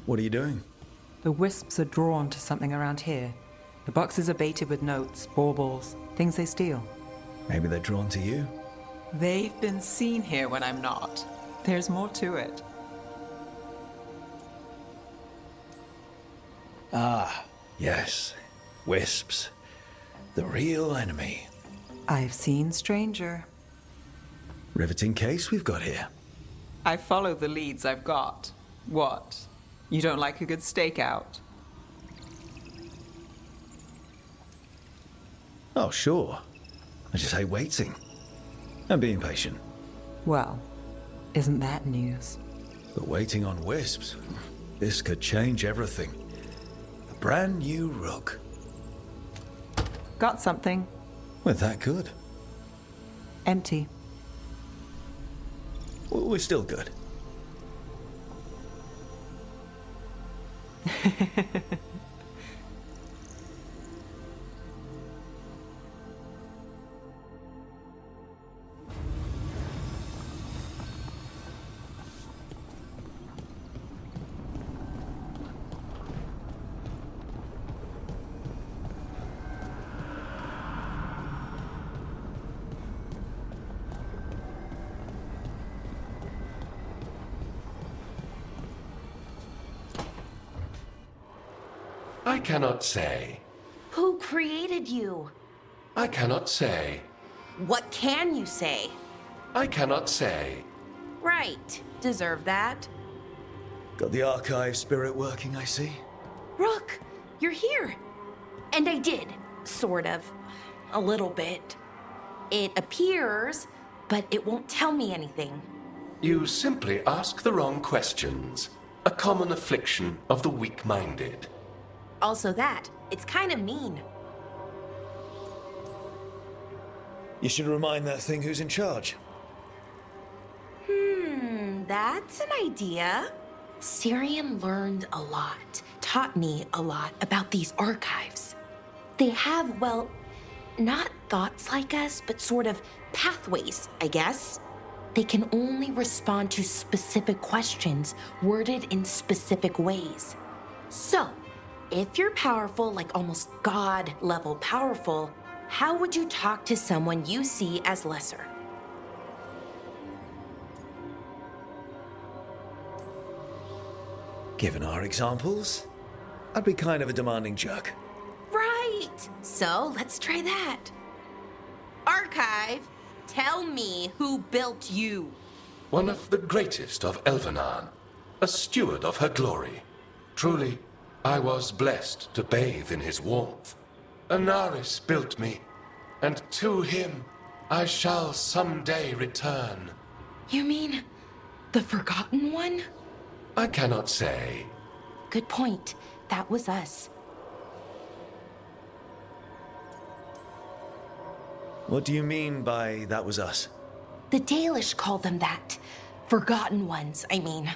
What are you doing? The wisps are drawn to something around here. The boxes are baited with notes, baubles, things they steal. Maybe they're drawn to you? They've been seen here when I'm not. There's more to it. Ah, yes. Wisps. The real enemy. I've seen stranger. Riveting case we've got here. I follow the leads I've got. What? You don't like a good stakeout? Oh, sure. I just hate waiting. And being patient. Well, isn't that news? But waiting on wisps, this could change everything. A brand new rook. Got something. Well, that good. Empty. We're still good. I cannot say. Who created you? I cannot say. What can you say? I cannot say. Right. Deserve that. Got the archive spirit working, I see. Rook, you're here. And I did. Sort of. A little bit. It appears, but it won't tell me anything. You simply ask the wrong questions. A common affliction of the weak-minded. Also that, it's kind of mean. You should remind that thing who's in charge. That's an idea. Syrian learned a lot, taught me a lot about these archives. They have, well, not thoughts like us, but sort of pathways, I guess. They can only respond to specific questions worded in specific ways. So, if you're powerful, like almost God-level powerful, how would you talk to someone you see as lesser? Given our examples, I'd be kind of a demanding jerk. Right! So, let's try that. Archive, tell me who built you. One of the greatest of Elvenan, a steward of her glory. Truly, I was blessed to bathe in his warmth. Anaris built me, and to him I shall someday return. You mean the Forgotten One? I cannot say. Good point. That was us. What do you mean by that was us? The Dalish call them that. Forgotten Ones, I mean.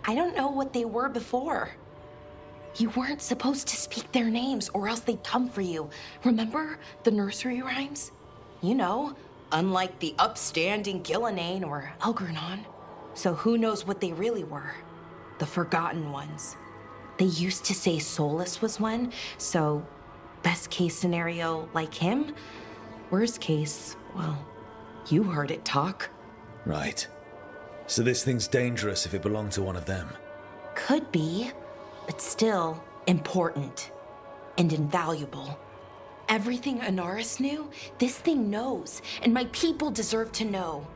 I don't know what they were before. You weren't supposed to speak their names or else they'd come for you. Remember the nursery rhymes? You know, unlike the upstanding Gillenane or Elgernon. So who knows what they really were? The Forgotten Ones. They used to say Solus was one, so best case scenario like him. Worst case, well, you heard it talk. Right. So this thing's dangerous if it belonged to one of them. Could be, but still important and invaluable. Everything Anaris knew, this thing knows, and my people deserve to know.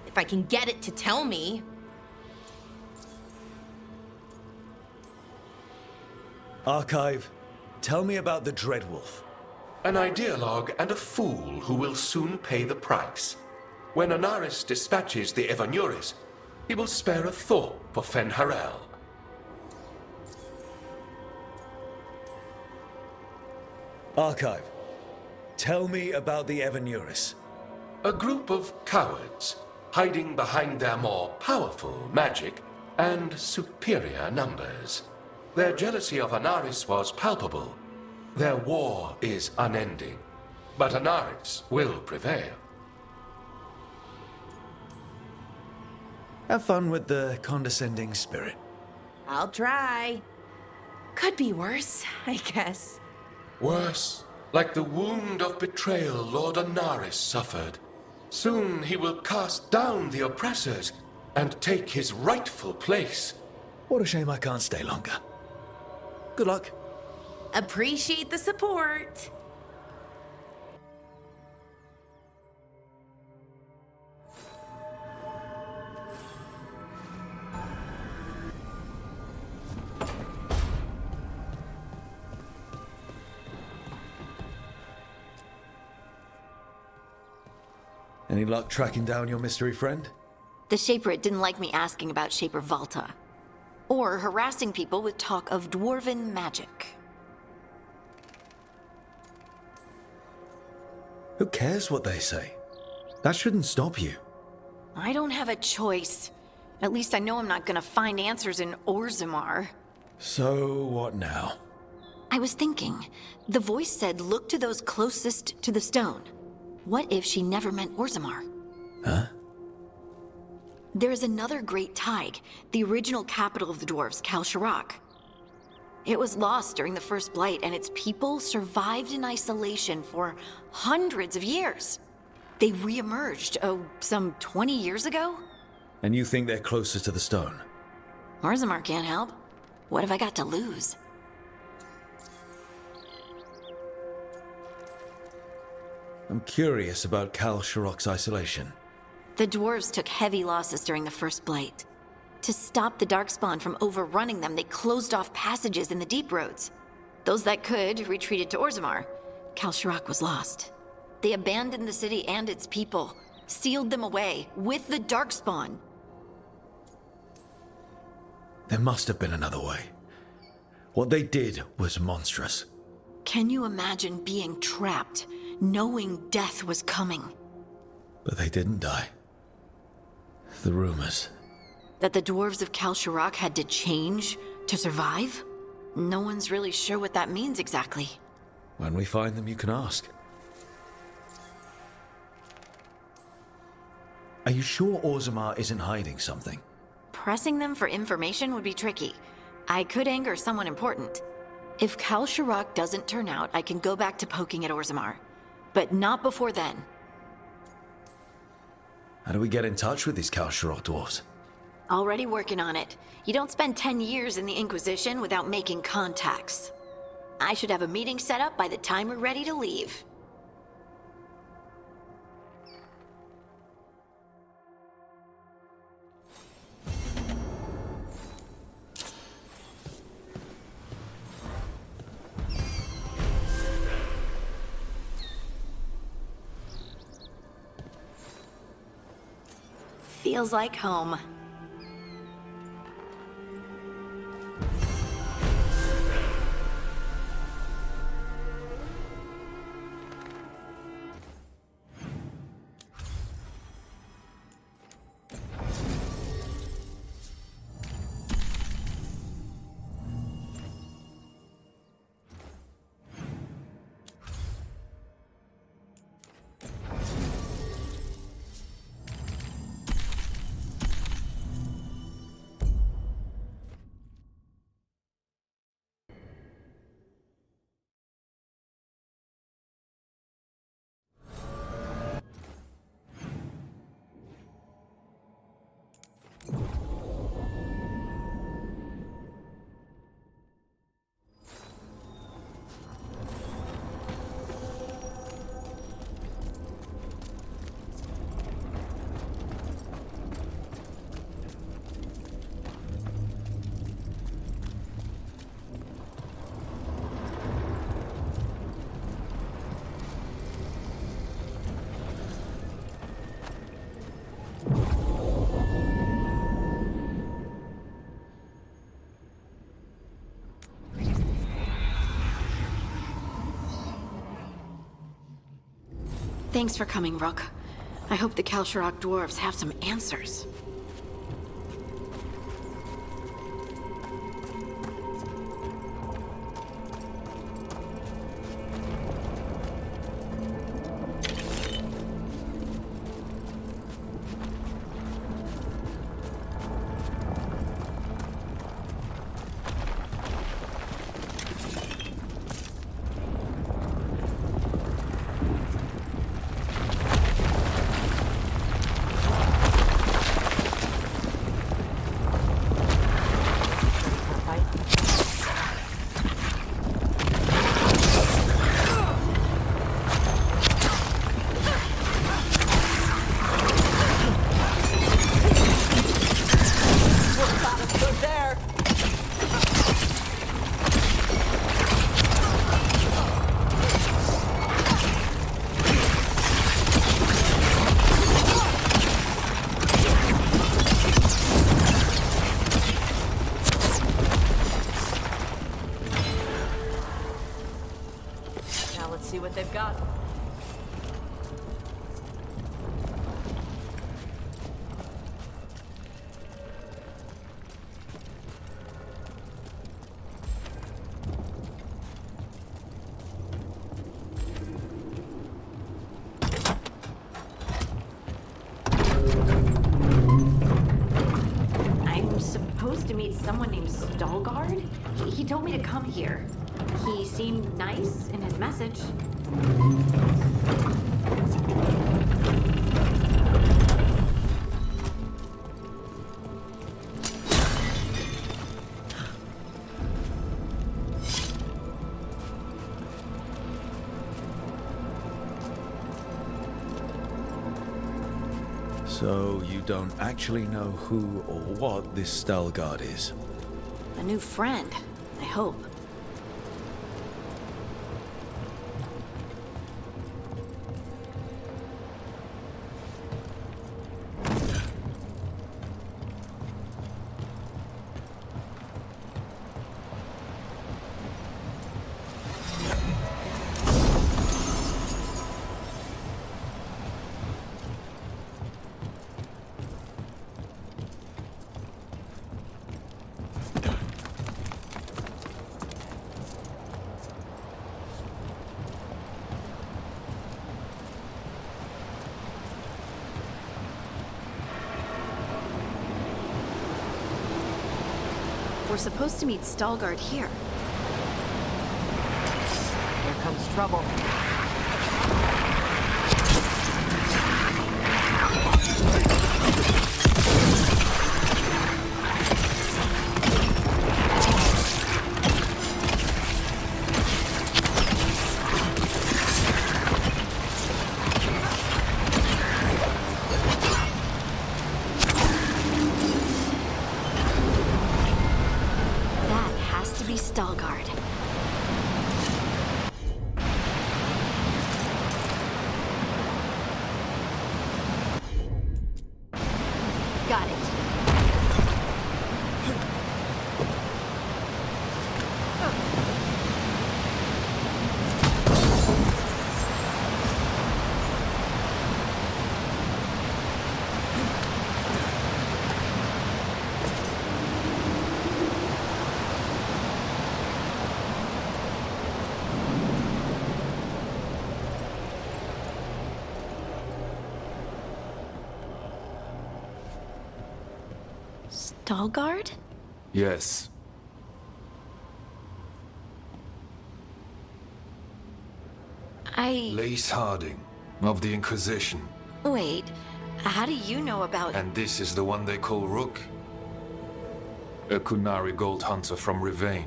If I can get it to tell me. Archive, tell me about the Dreadwolf. An ideologue and a fool who will soon pay the price. When Anaris dispatches the Evanuris, he will spare a thought for Fenharel. Archive, tell me about the Evanuris. A group of cowards, hiding behind their more powerful magic and superior numbers. Their jealousy of Anaris was palpable. Their war is unending, but Anaris will prevail. Have fun with the condescending spirit. I'll try. Could be worse, I guess. Worse, like the wound of betrayal Lord Anaris suffered. Soon he will cast down the oppressors and take his rightful place. What a shame I can't stay longer. Good luck. Appreciate the support. Any luck tracking down your mystery friend? The Shaperate didn't like me asking about Shaper Valta, or harassing people with talk of dwarven magic. Who cares what they say? That shouldn't stop you. I don't have a choice. At least I know I'm not gonna find answers in Orzammar. So, what now? I was thinking, the voice said look to those closest to the stone. What if she never meant Orzammar? Huh? There is another great Tig, the original capital of the dwarves, Kalsharak. It was lost during the First Blight, and its people survived in isolation for hundreds of years. They re-emerged, some 20 years ago? And you think they're closer to the stone? Orzammar can't help. What have I got to lose? I'm curious about Kalsharak's isolation. The dwarves took heavy losses during the First Blight. To stop the Darkspawn from overrunning them, they closed off passages in the deep roads. Those that could retreated to Orzammar. Kalsharak was lost. They abandoned the city and its people, sealed them away with the Darkspawn. There must have been another way. What they did was monstrous. Can you imagine being trapped, knowing death was coming? But they didn't die. The rumors. That the dwarves of Kalsharak had to change to survive? No one's really sure what that means exactly. When we find them, you can ask. Are you sure Orzammar isn't hiding something? Pressing them for information would be tricky. I could anger someone important. If Kalsharak doesn't turn out, I can go back to poking at Orzammar. But not before then. How do we get in touch with these Kalsharak dwarves? Already working on it. You don't spend 10 years in the Inquisition without making contacts. I should have a meeting set up by the time we're ready to leave. Feels like home. Thanks for coming, Rook. I hope the Kalsharak dwarves have some answers. supposed to meet someone named Stalgard? He told me to come here. He seemed nice in his message. So you don't actually know who or what this Stalgard is? A new friend, I hope. We're supposed to meet Stalgard here. Here comes trouble. Stalgard. Got it. Stalgard? Yes. Lace Harding, of the Inquisition. Wait, how do you know about... And this is the one they call Rook? A Kunari gold hunter from Rivain.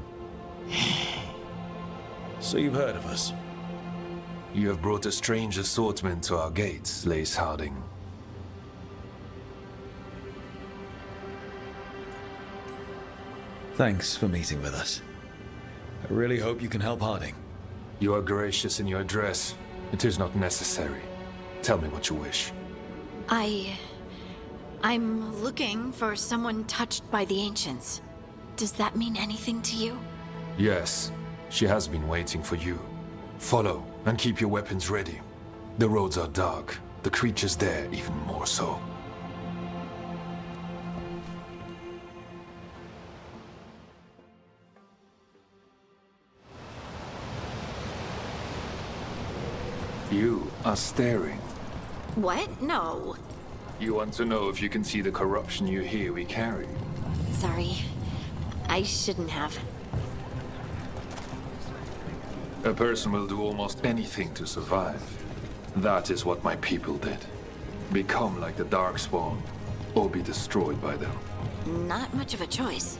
So you've heard of us? You have brought a strange assortment to our gates, Lace Harding. Thanks for meeting with us. I really hope you can help Harding. You are gracious in your address. It is not necessary. Tell me what you wish. I'm looking for someone touched by the Ancients. Does that mean anything to you? Yes, she has been waiting for you. Follow, and keep your weapons ready. The roads are dark, the creatures there even more so. You are staring. What? No. You want to know if you can see the corruption you hear we carry? Sorry. I shouldn't have. A person will do almost anything to survive. That is what my people did. Become like the Darkspawn, or be destroyed by them. Not much of a choice.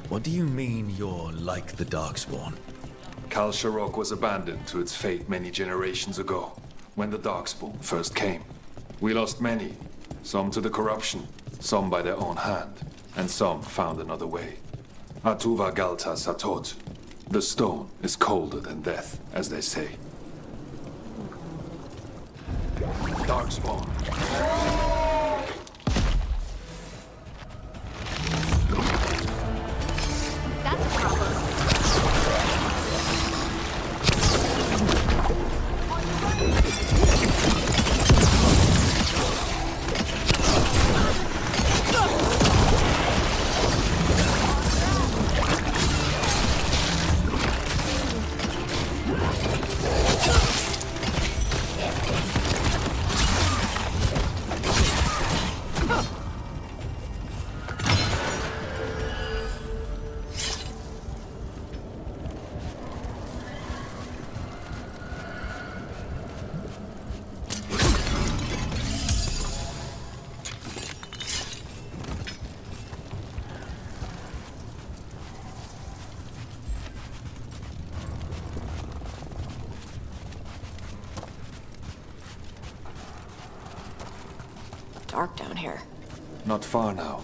What do you mean you're like the Darkspawn? Kal Sharok was abandoned to its fate many generations ago, when the Darkspawn first came. We lost many, some to the corruption, some by their own hand, and some found another way. Atuva Galta Satot. The stone is colder than death, as they say. Darkspawn. That's a problem. dark down here. Not far now.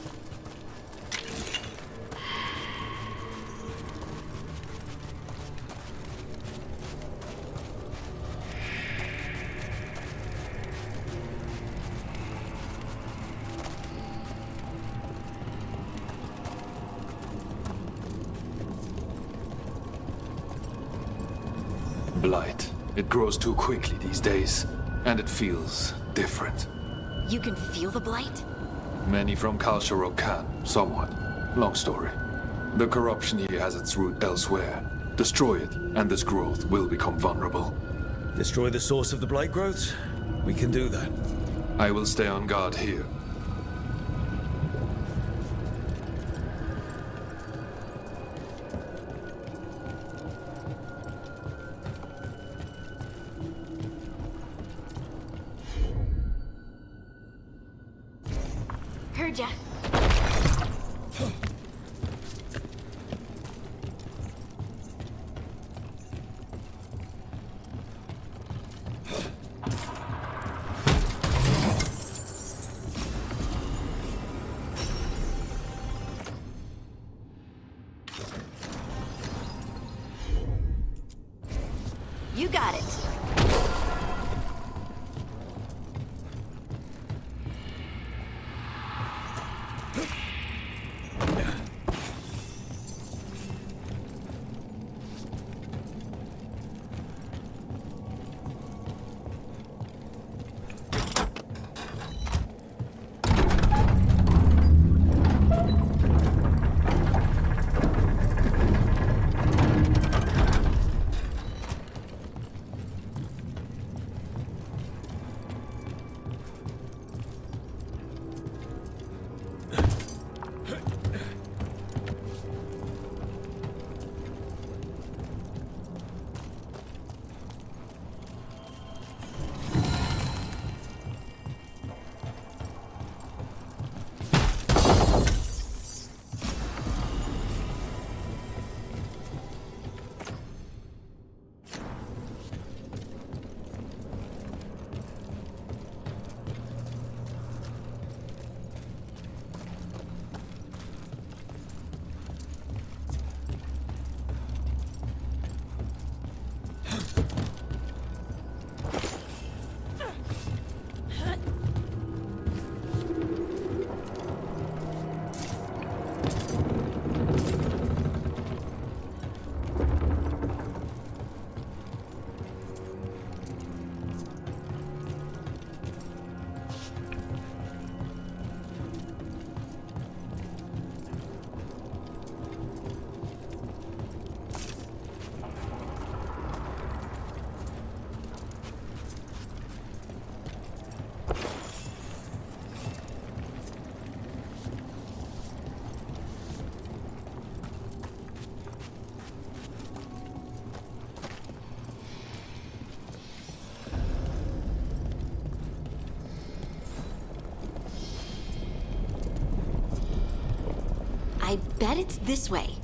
Blight. It grows too quickly these days, and it feels different. You can feel the blight? Many from Kalsharok can, somewhat. Long story. The corruption here has its root elsewhere. Destroy it, and this growth will become vulnerable. Destroy the source of the blight growths? We can do that. I will stay on guard here. Heard ya. You got it. I bet it's this way.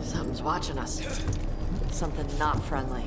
Something's watching us. Something not friendly.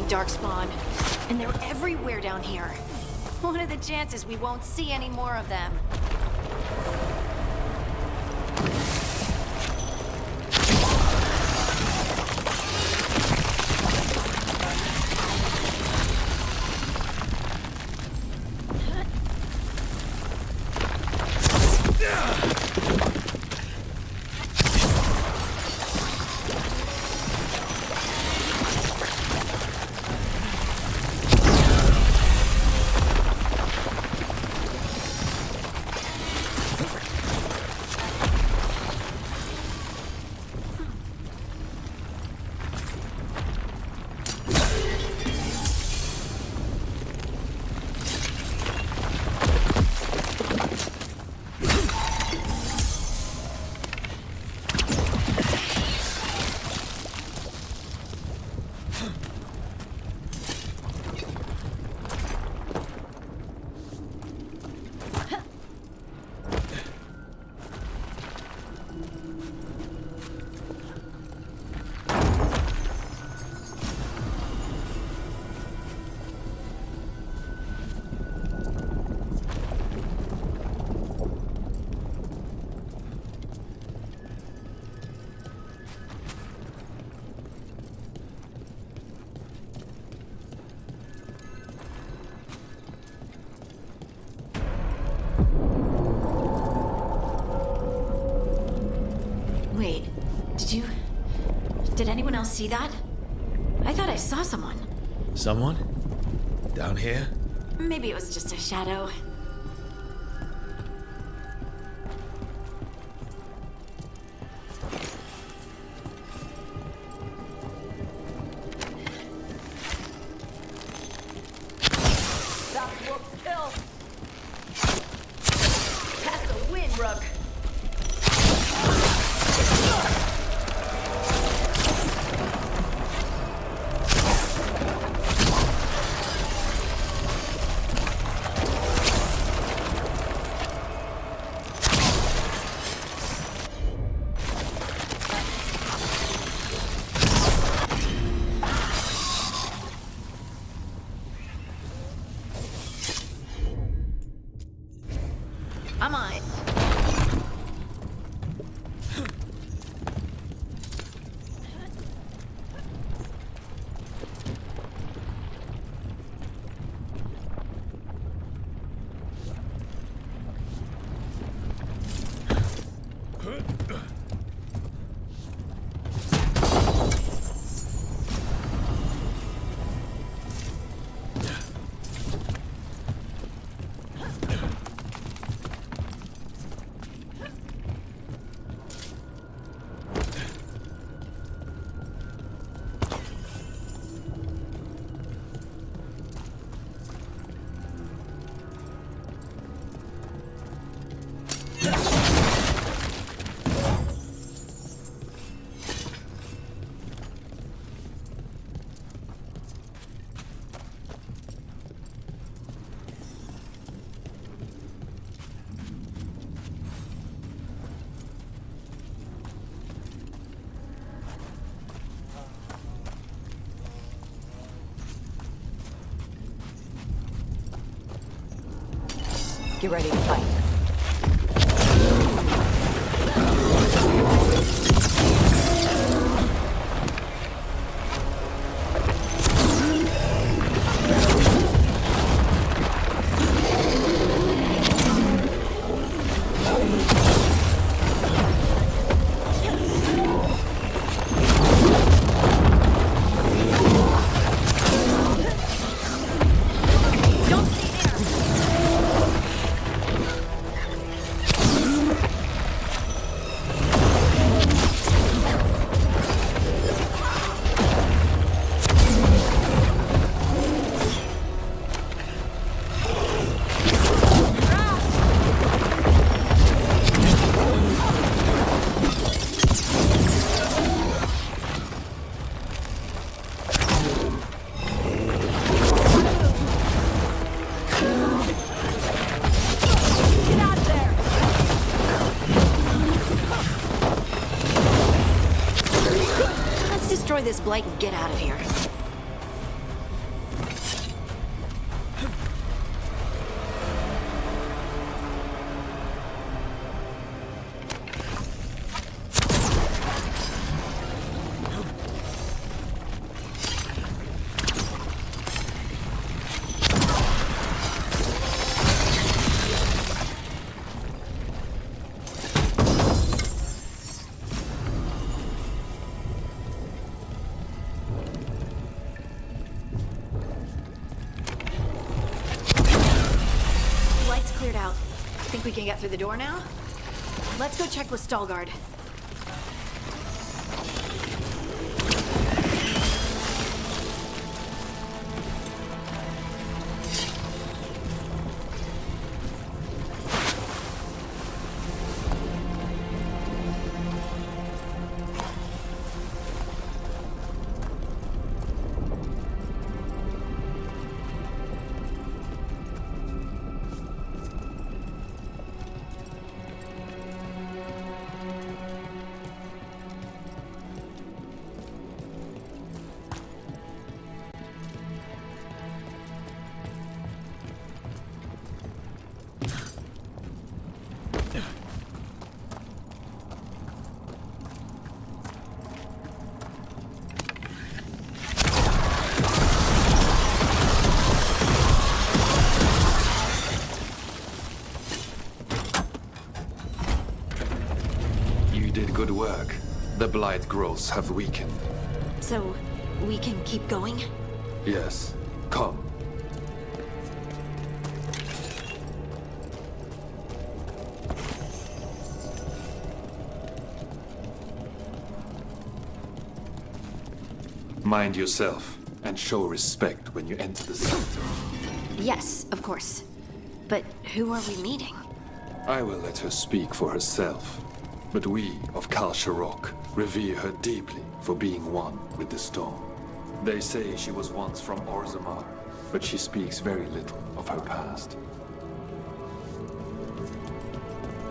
remaining darkspawn. And they're everywhere down here. What are the chances we won't see any more of them? Wait, did anyone else see that? I thought I saw someone. Someone? Down here? Maybe it was just a shadow. That's Rook's kill. That's a win, Rook. I'm on it. Get ready to fight. This blight and get out of here. Think we can get through the door now? Let's go check with Stalgard. Good work. The blight growths have weakened. So, we can keep going? Yes. Come. Mind yourself, and show respect when you enter the center. Yes, of course. But who are we meeting? I will let her speak for herself. But we of Kal Sharok revere her deeply for being one with the storm. They say she was once from Orzammar, but she speaks very little of her past.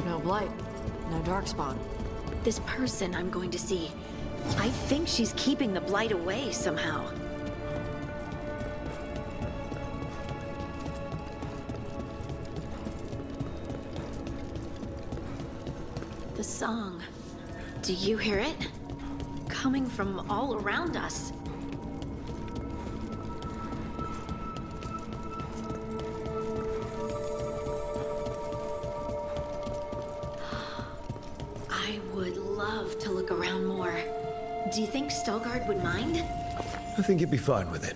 No blight. No darkspawn. This person I'm going to see. I think she's keeping the blight away somehow. The song. Do you hear it? Coming from all around us. I would love to look around more. Do you think Stalgard would mind? I think he'd be fine with it.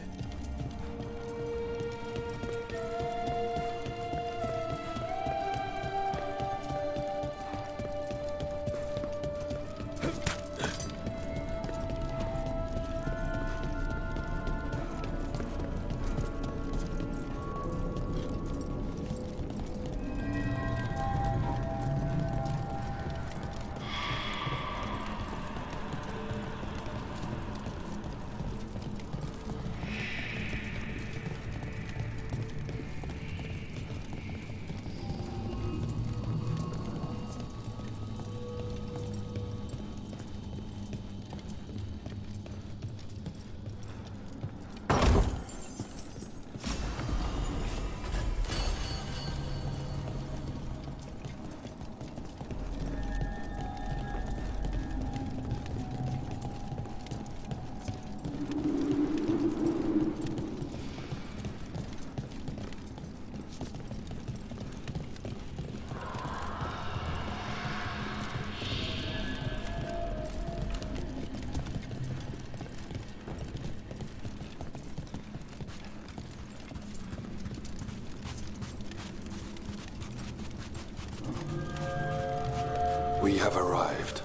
We have arrived.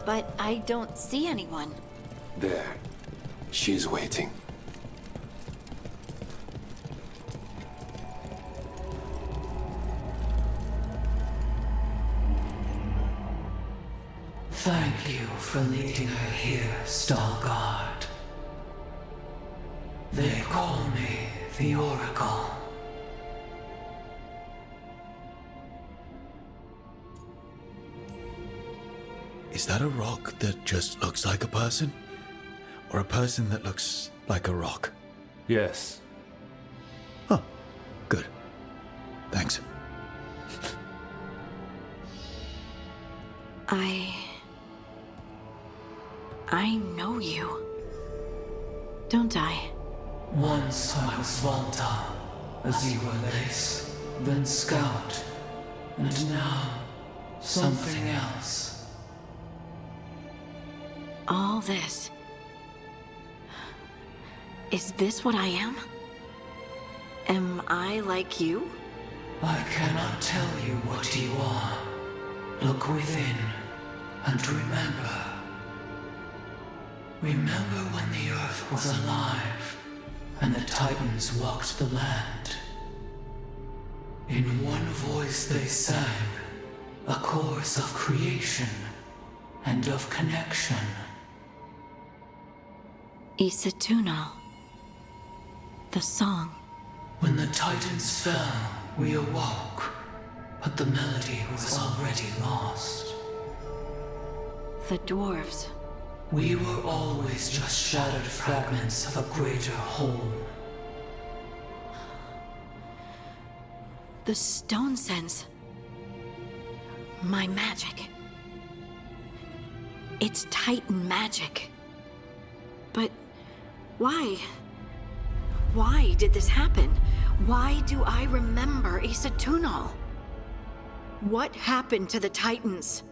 But I don't see anyone. There. She's waiting. Thank you for leading her here, Stalgard. They call me the Oracle. Is that a rock that just looks like a person? Or a person that looks like a rock? Yes. Huh. Good. Thanks. I know you. Don't I? Once I was Volta, as you were Lace, then Scout, and now something else. All this. Is this what I am? Am I like you? I cannot tell you what you are. Look within and remember. Remember when the earth was alive and the Titans walked the land. In one voice they sang, a chorus of creation and of connection. Isatunal. The song. When the Titans fell, we awoke, but the melody was already lost. The dwarves. We were always just shattered fragments of a greater whole. The stone sense. My magic. It's Titan magic. But why? Why did this happen? Why do I remember Isatunal? What happened to the Titans?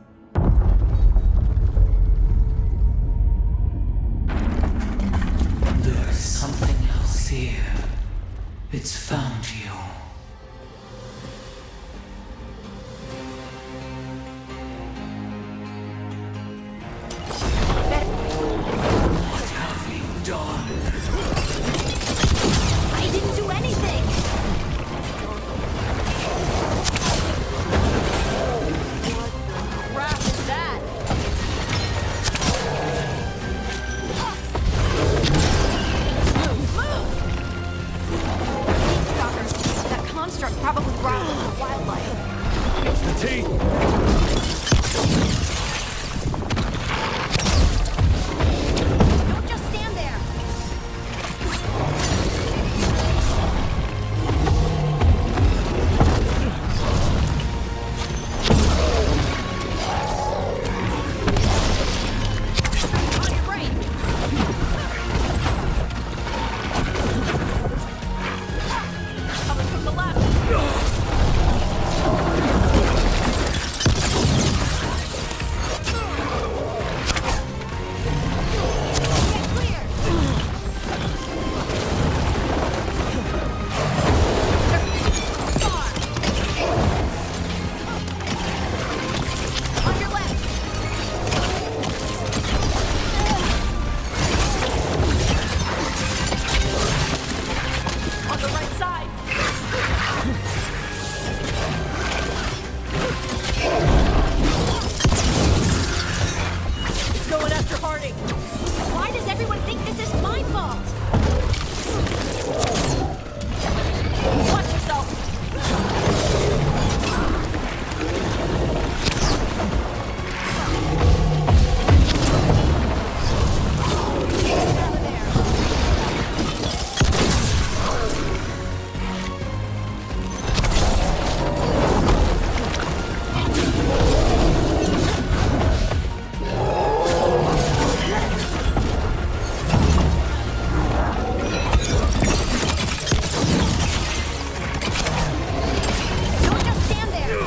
There's something else here. It's found you. What have you done? I didn't do anything! What the crap is that? That construct probably brought in wildlife. It's the teeth! Don't just stand there! On your right! Coming from the left! Get clear! Far! On your left! On the right side! It's going after Harding! Why does everyone think this is my fault? Watch yourself! Get out of there! Don't just stand there!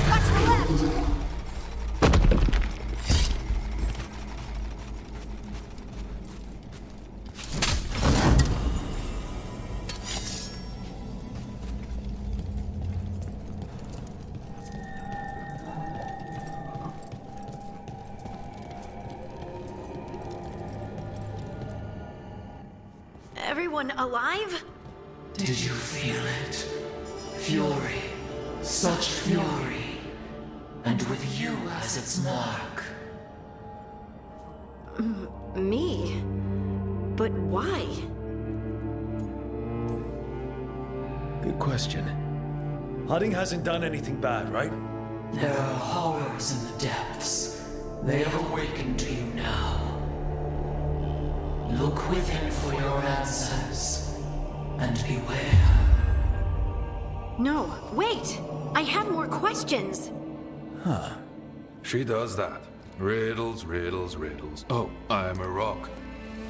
Watch the left! Everyone alive? Did you feel it? Fury. Such fury. And with you as its mark. Me? But why? Good question. Harding hasn't done anything bad, right? There are horrors in the depths. They have awakened to you now. Look within for your answers. And beware. No, wait! I have more questions! She does that. Riddles, riddles, riddles. Oh, I'm a rock.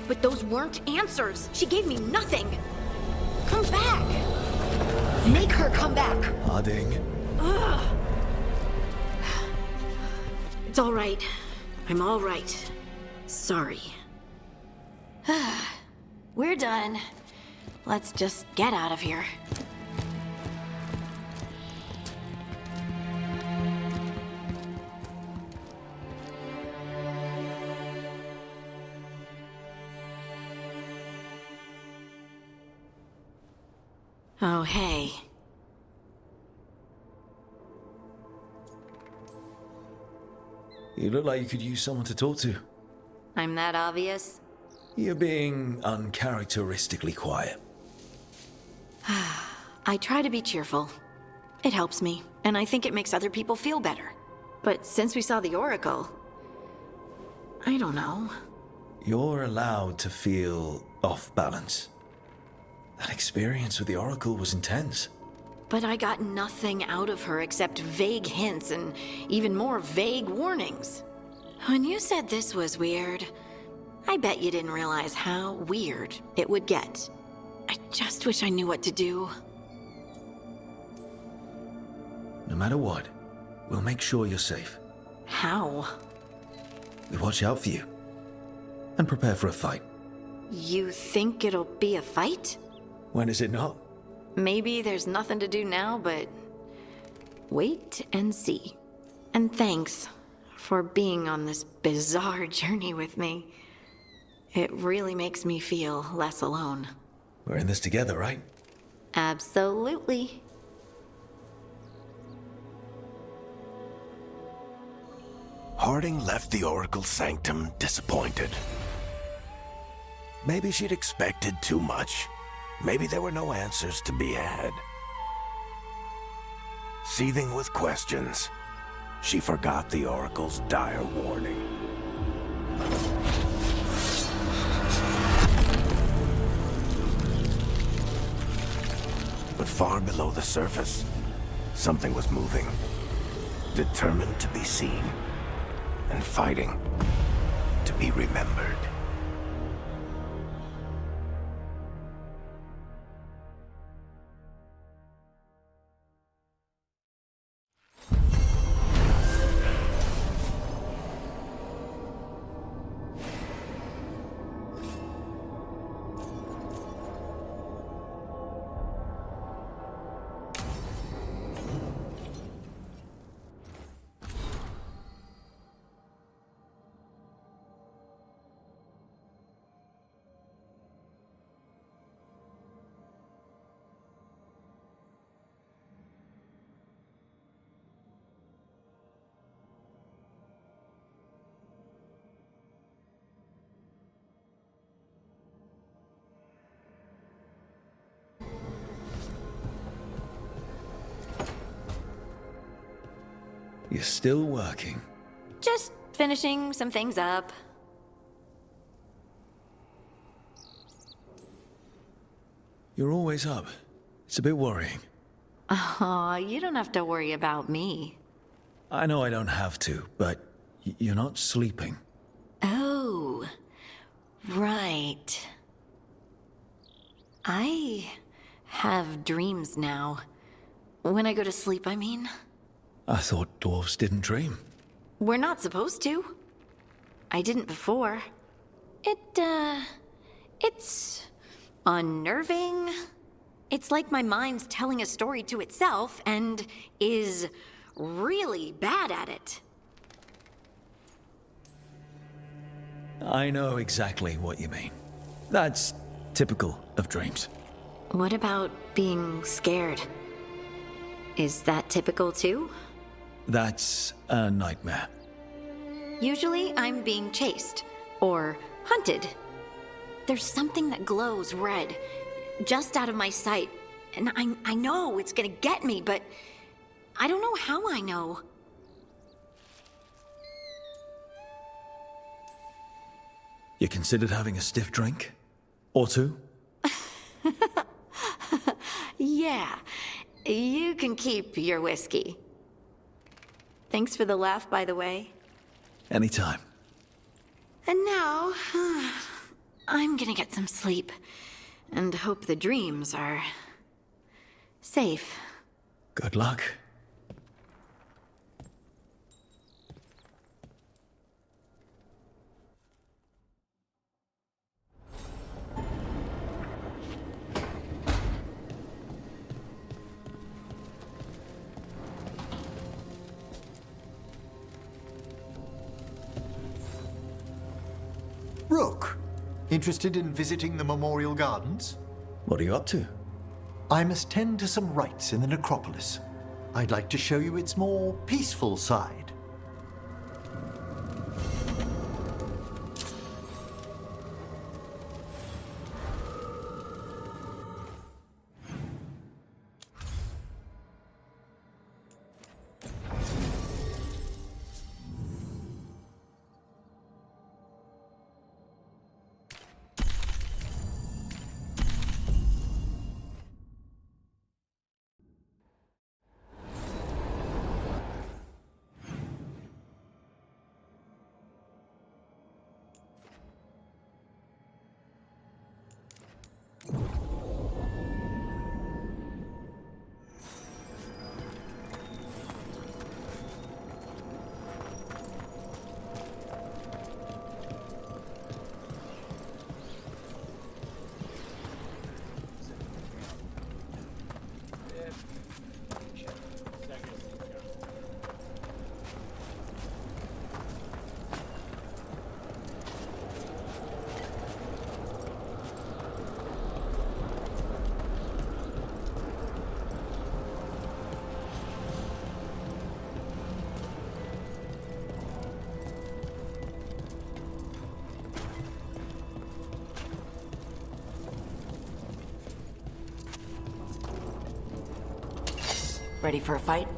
But those weren't answers! She gave me nothing! Come back! Make her come back! Harding. Ugh. It's all right. I'm all right. Sorry. We're done. Let's just get out of here. Oh, hey. You look like you could use someone to talk to. I'm that obvious? You're being uncharacteristically quiet. I try to be cheerful. It helps me, and I think it makes other people feel better. But since we saw the Oracle, I don't know. You're allowed to feel off balance. That experience with the Oracle was intense. But I got nothing out of her except vague hints and even more vague warnings. When you said this was weird, I bet you didn't realize how weird it would get. I just wish I knew what to do. No matter what, we'll make sure you're safe. How? We watch out for you. And prepare for a fight. You think it'll be a fight? When is it not? Maybe there's nothing to do now, but wait and see. And thanks for being on this bizarre journey with me. It really makes me feel less alone. We're in this together, right? Absolutely. Harding left the Oracle Sanctum disappointed. Maybe she'd expected too much. Maybe there were no answers to be had. Seething with questions, she forgot the Oracle's dire warning. But far below the surface, something was moving. Determined to be seen, and fighting to be remembered. You're still working. Just finishing some things up. You're always up. It's a bit worrying. Aw, you don't have to worry about me. I know I don't have to, but you're not sleeping. Oh, right. I have dreams now. When I go to sleep, I mean. I thought dwarves didn't dream. We're not supposed to. I didn't before. It's unnerving. It's like my mind's telling a story to itself and is really bad at it. I know exactly what you mean. That's typical of dreams. What about being scared? Is that typical too? That's a nightmare. Usually I'm being chased or hunted. There's something that glows red just out of my sight, and I know it's gonna get me, but I don't know how I know. You considered having a stiff drink? Or two? Yeah, you can keep your whiskey. Thanks for the laugh, by the way. Anytime. And now, I'm gonna get some sleep and hope the dreams are safe. Good luck. Rook, interested in visiting the Memorial Gardens? What are you up to? I must tend to some rites in the necropolis. I'd like to show you its more peaceful side. Ready for a fight?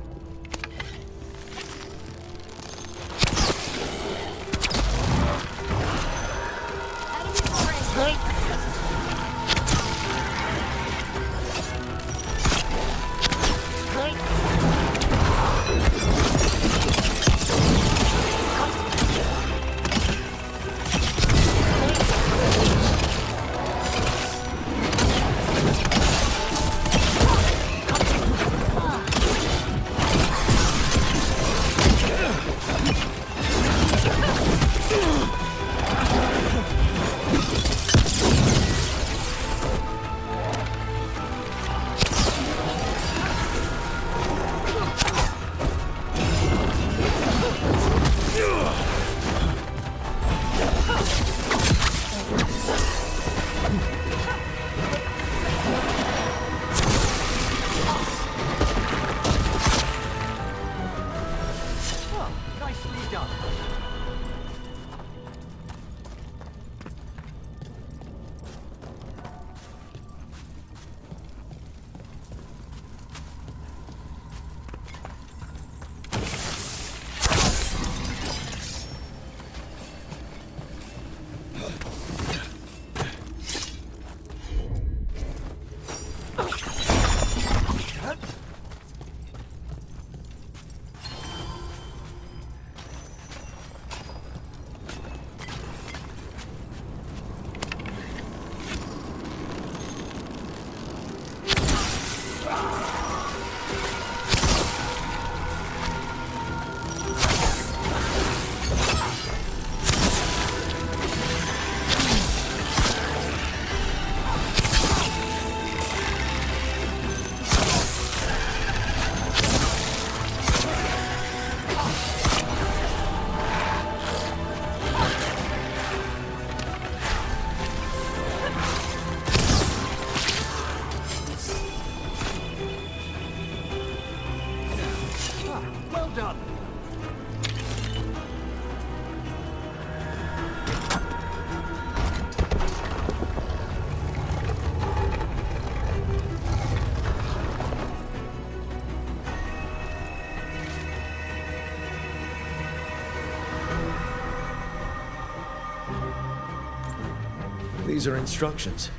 These are instructions.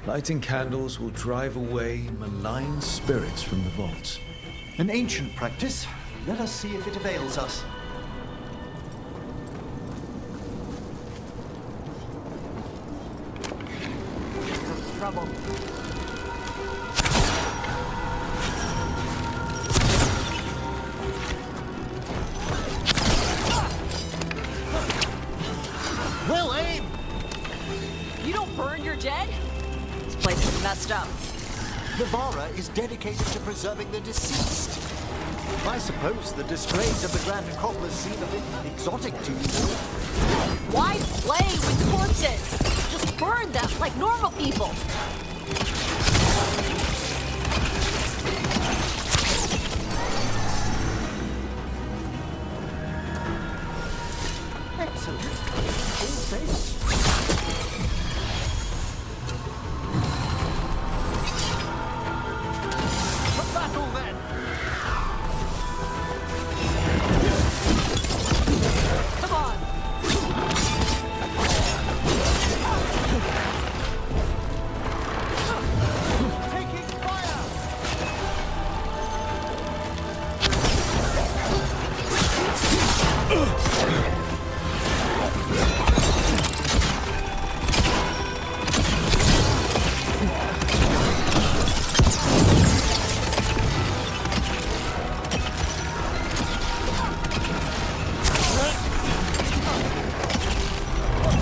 Lighting candles will drive away malign spirits from the vaults. An ancient practice. Let us see if it avails us. Trouble. Well aimed! You don't burn your dead? This place is messed up. Navara is dedicated to preserving the deceased. I suppose the displays of the Grand Necropolis seem a bit exotic to you. Why play with corpses? Just burn them like normal people. Excellent. All safe. For battle then! Come on! Taking fire!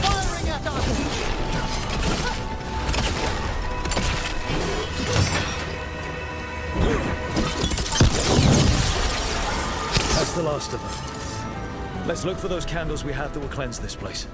Firing at us! That's the last of them. Let's look for those candles we have that will cleanse this place.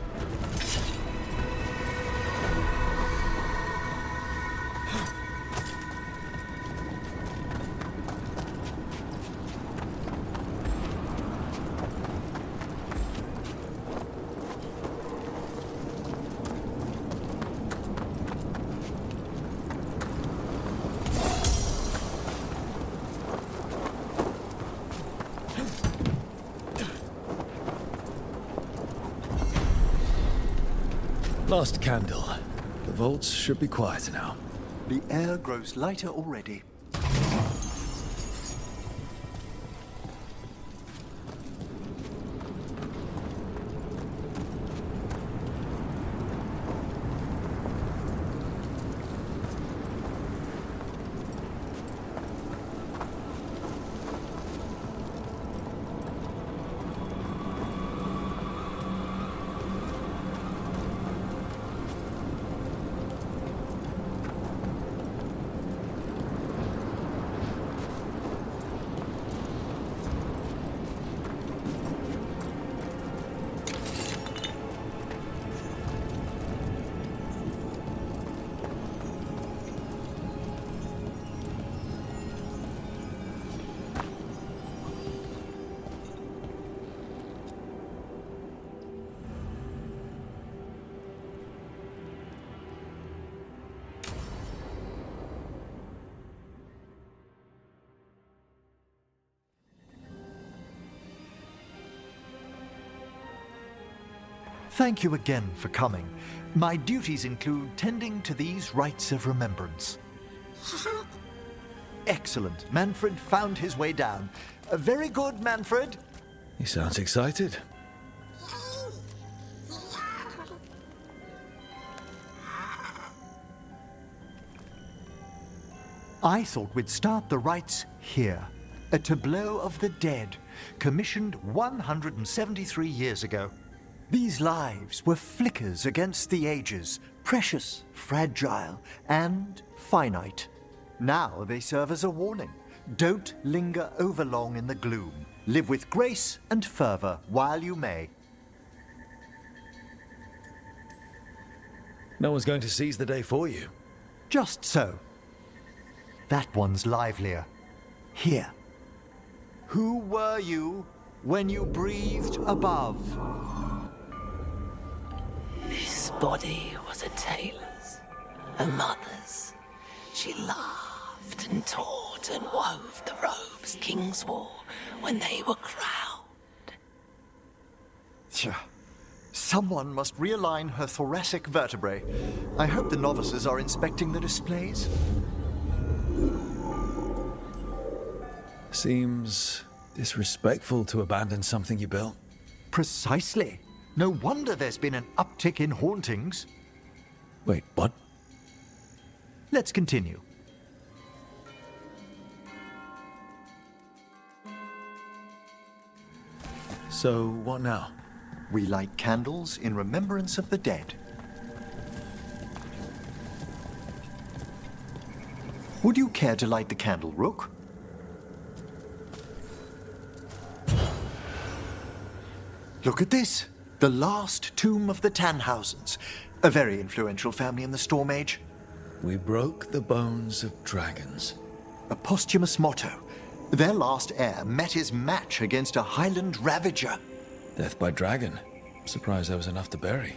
Last candle. The vaults should be quiet now. The air grows lighter already. Thank you again for coming. My duties include tending to these rites of remembrance. Excellent. Manfred found his way down. Very good, Manfred. He sounds excited. I thought we'd start the rites here. A tableau of the dead, commissioned 173 years ago. These lives were flickers against the ages, precious, fragile, and finite. Now they serve as a warning. Don't linger overlong in the gloom. Live with grace and fervor while you may. No one's going to seize the day for you. Just so. That one's livelier. Here. Who were you when you breathed above? This body was a tailor's, a mother's. She laughed and taught and wove the robes kings wore when they were crowned. Tja. Someone must realign her thoracic vertebrae. I hope the novices are inspecting the displays. Seems disrespectful to abandon something you built. Precisely. No wonder there's been an uptick in hauntings. Wait, what? Let's continue. So, what now? We light candles in remembrance of the dead. Would you care to light the candle, Rook? Look at this. The last tomb of the Tannhausens, a very influential family in the Storm Age. We broke the bones of dragons. A posthumous motto. Their last heir met his match against a Highland Ravager. Death by dragon. Surprised there was enough to bury.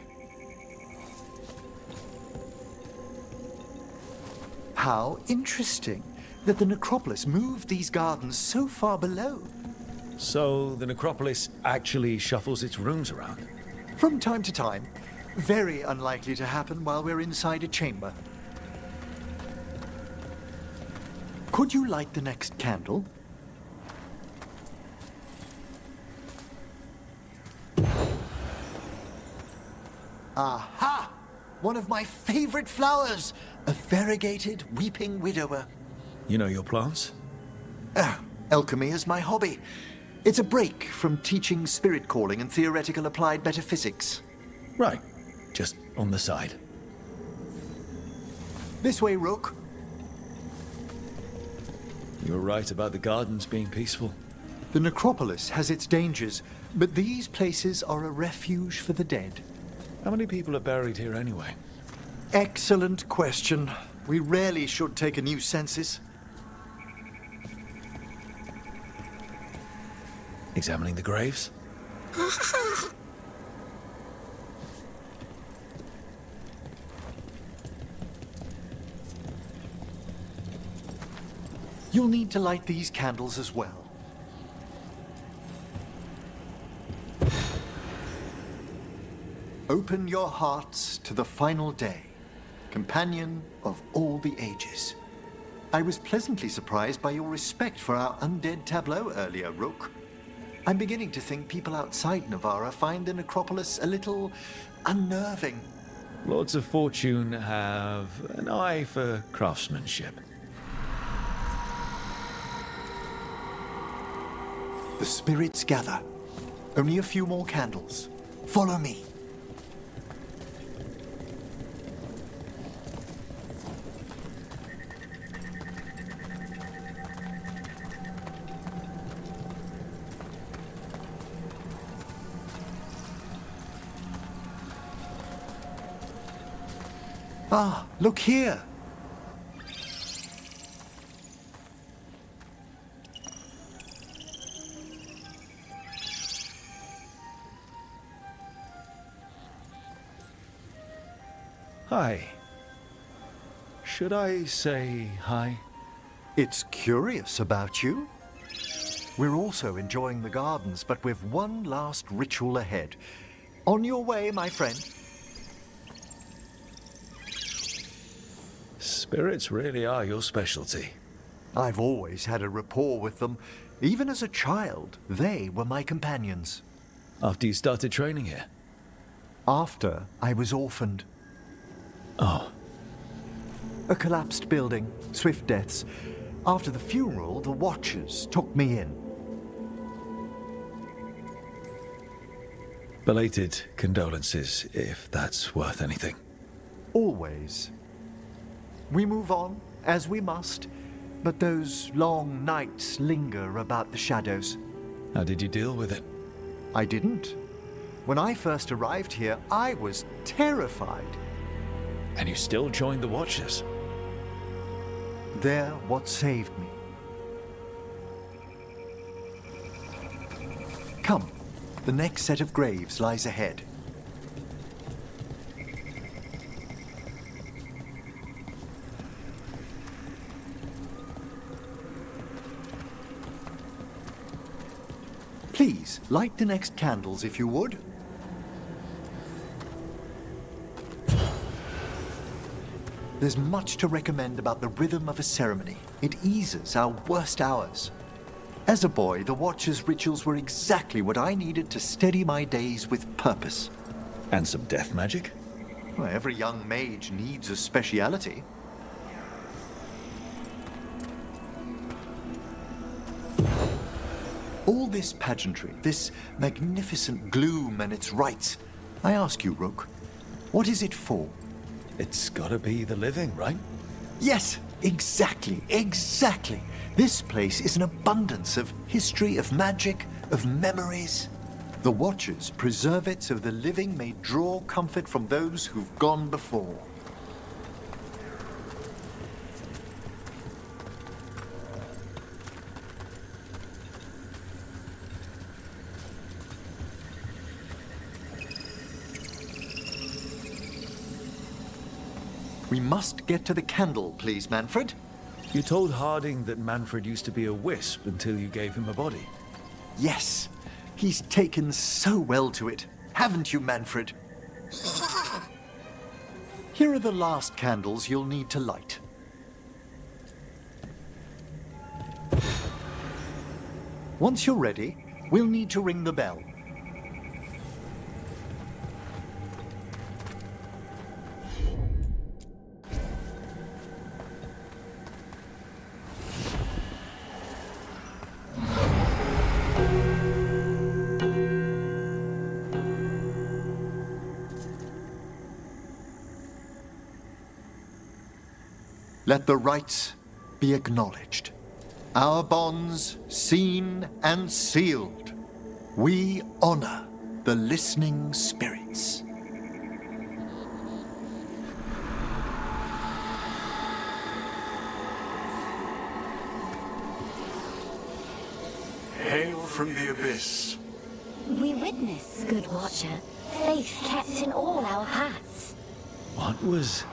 How interesting that the necropolis moved these gardens so far below. So the necropolis actually shuffles its rooms around? From time to time. Very unlikely to happen while we're inside a chamber. Could you light the next candle? Aha! One of my favorite flowers! A variegated weeping widower. You know your plants? Alchemy is my hobby. It's a break from teaching spirit calling and theoretical applied metaphysics. Right. Just on the side. This way, Rook. You were right about the gardens being peaceful. The necropolis has its dangers, but these places are a refuge for the dead. How many people are buried here anyway? Excellent question. We rarely should take a new census. Examining the graves? You'll need to light these candles as well. Open your hearts to the final day, companion of all the ages. I was pleasantly surprised by your respect for our undead tableau earlier, Rook. I'm beginning to think people outside Navarra find the necropolis a little unnerving. Lords of Fortune have an eye for craftsmanship. The spirits gather. Only a few more candles. Follow me. Ah, look here. Hi. Should I say hi? It's curious about you. We're also enjoying the gardens, but with one last ritual ahead. On your way, my friend. Spirits really are your specialty. I've always had a rapport with them. Even as a child, they were my companions. After you started training here? After I was orphaned. Oh. A collapsed building, swift deaths. After the funeral, the Watchers took me in. Belated condolences, if that's worth anything. Always. We move on, as we must, but those long nights linger about the shadows. How did you deal with it? I didn't. When I first arrived here, I was terrified. And you still joined the Watchers? They're what saved me. Come, the next set of graves lies ahead. Please, light the next candles if you would. There's much to recommend about the rhythm of a ceremony. It eases our worst hours. As a boy, the Watcher's rituals were exactly what I needed to steady my days with purpose. And some death magic? Well, every young mage needs a speciality. All this pageantry, this magnificent gloom and its rites, I ask you, Rook, what is it for? It's gotta be the living, right? Yes, exactly, exactly. This place is an abundance of history, of magic, of memories. The Watchers preserve it so the living may draw comfort from those who've gone before. We must get to the candle, please, Manfred. You told Harding that Manfred used to be a wisp until you gave him a body. Yes, he's taken so well to it, haven't you, Manfred? Here are the last candles you'll need to light. Once you're ready, we'll need to ring the bell. Let the rites be acknowledged. Our bonds seen and sealed. We honor the listening spirits. Hail from the abyss. We witness, good Watcher, faith kept in all our hearts. What was...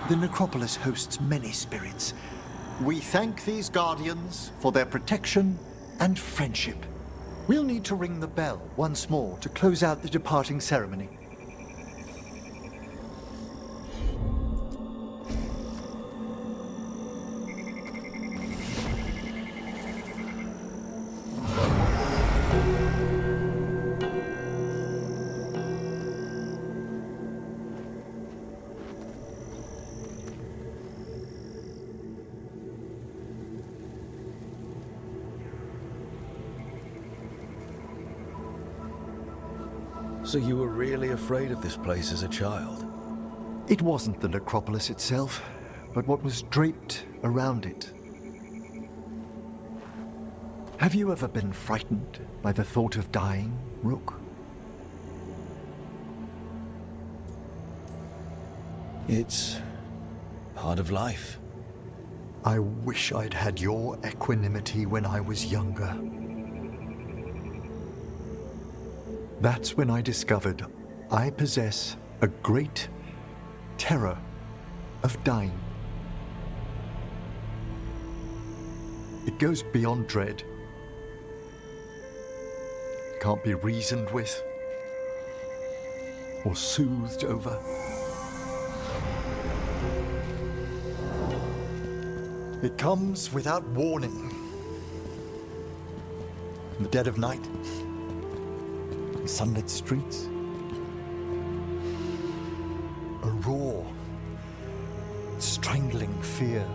The necropolis hosts many spirits. We thank these guardians for their protection and friendship. We'll need to ring the bell once more to close out the departing ceremony. So you were really afraid of this place as a child? It wasn't the necropolis itself, but what was draped around it. Have you ever been frightened by the thought of dying, Rook? It's part of life. I wish I'd had your equanimity when I was younger. That's when I discovered I possess a great terror of dying. It goes beyond dread. It can't be reasoned with or soothed over. It comes without warning. In the dead of night, in sunlit streets, a raw, strangling fear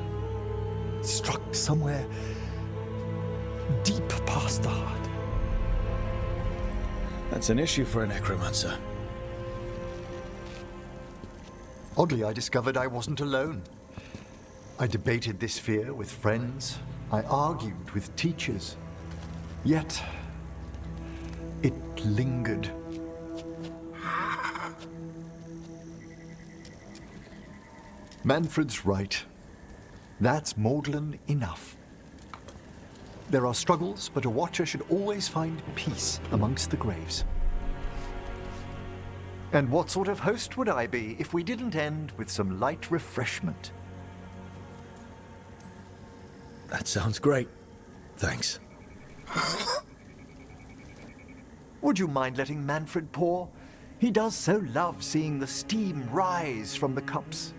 struck somewhere deep past the heart. That's an issue for a necromancer. Oddly, I discovered I wasn't alone. I debated this fear with friends. I argued with teachers. Yet, it lingered. Manfred's right. That's maudlin enough. There are struggles, but a watcher should always find peace amongst the graves. And what sort of host would I be if we didn't end with some light refreshment? That sounds great. Thanks. Would you mind letting Manfred pour? He does so love seeing the steam rise from the cups.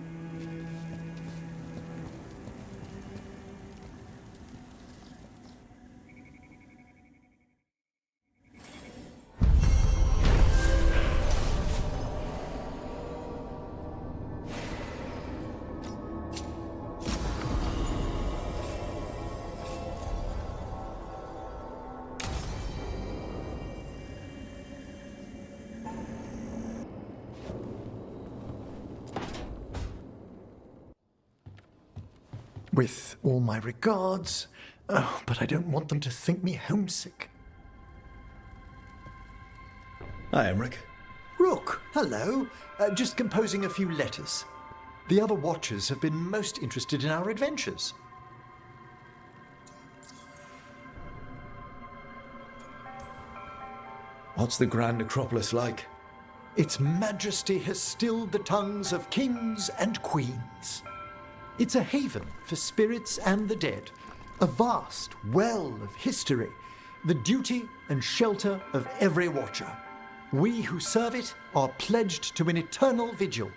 With all my regards, but I don't want them to think me homesick. Hi, Emmerich. Rook, hello. Just composing a few letters. The other Watchers have been most interested in our adventures. What's the Grand Necropolis like? Its majesty has stilled the tongues of kings and queens. It's a haven for spirits and the dead, a vast well of history, the duty and shelter of every Watcher. We who serve it are pledged to an eternal vigil.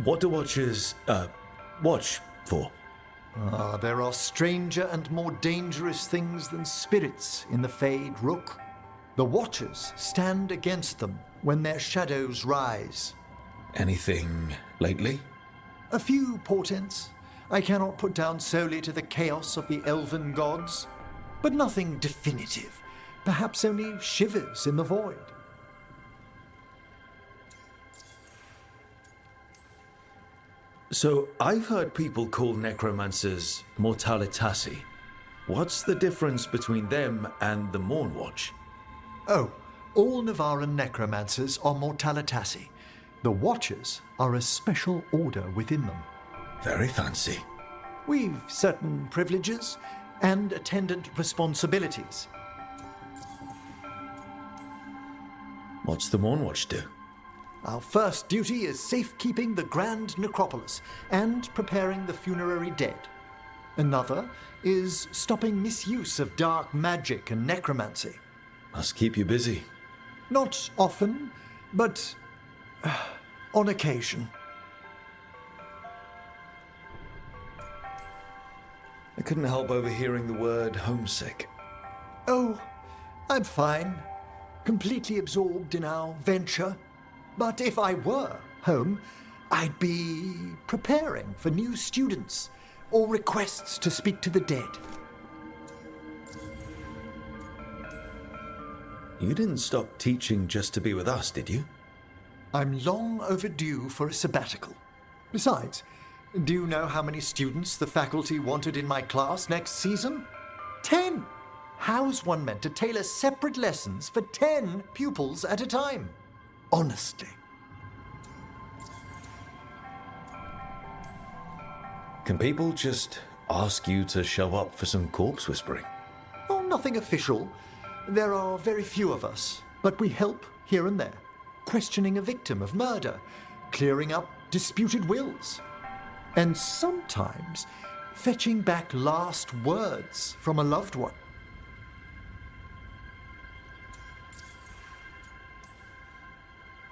What do Watchers, watch for? There are stranger and more dangerous things than spirits in the Fade, Rook. The Watchers stand against them when their shadows rise. Anything lately? A few portents I cannot put down solely to the chaos of the elven gods, but nothing definitive. Perhaps only shivers in the void. So, I've heard people call necromancers mortalitasi. What's the difference between them and the Mornwatch? Oh, all Navaran necromancers are mortalitasi. The Watchers are a special order within them. Very fancy. We've certain privileges and attendant responsibilities. What's the Mornwatch do? Our first duty is safekeeping the Grand Necropolis and preparing the funerary dead. Another is stopping misuse of dark magic and necromancy. Must keep you busy. Not often, but on occasion. I couldn't help overhearing the word homesick. Oh, I'm fine. Completely absorbed in our venture. But if I were home, I'd be preparing for new students or requests to speak to the dead. You didn't stop teaching just to be with us, did you? I'm long overdue for a sabbatical. Besides, do you know how many students the faculty wanted in my class next season? 10! How's one meant to tailor separate lessons for 10 pupils at a time? Honestly. Can people just ask you to show up for some corpse whispering? Oh, nothing official. There are very few of us, but we help here and there, questioning a victim of murder, clearing up disputed wills, and sometimes fetching back last words from a loved one.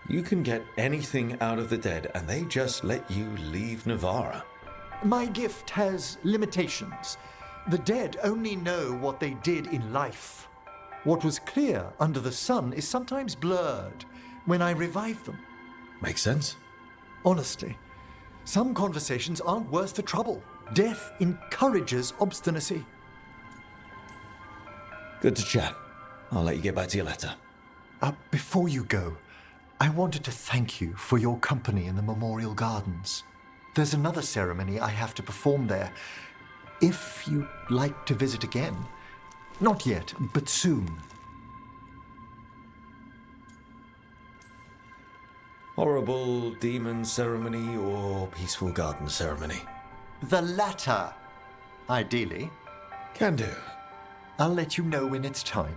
You can get anything out of the dead and they just let you leave Navarra. My gift has limitations. The dead only know what they did in life. What was clear under the sun is sometimes blurred when I revive them. Makes sense. Honestly, some conversations aren't worth the trouble. Death encourages obstinacy. Good to chat. I'll let you get back to your letter. Before you go, I wanted to thank you for your company in the Memorial Gardens. There's another ceremony I have to perform there. If you'd like to visit again. Not yet, but soon. Horrible demon ceremony or peaceful garden ceremony? The latter, ideally. Can do. I'll let you know when it's time.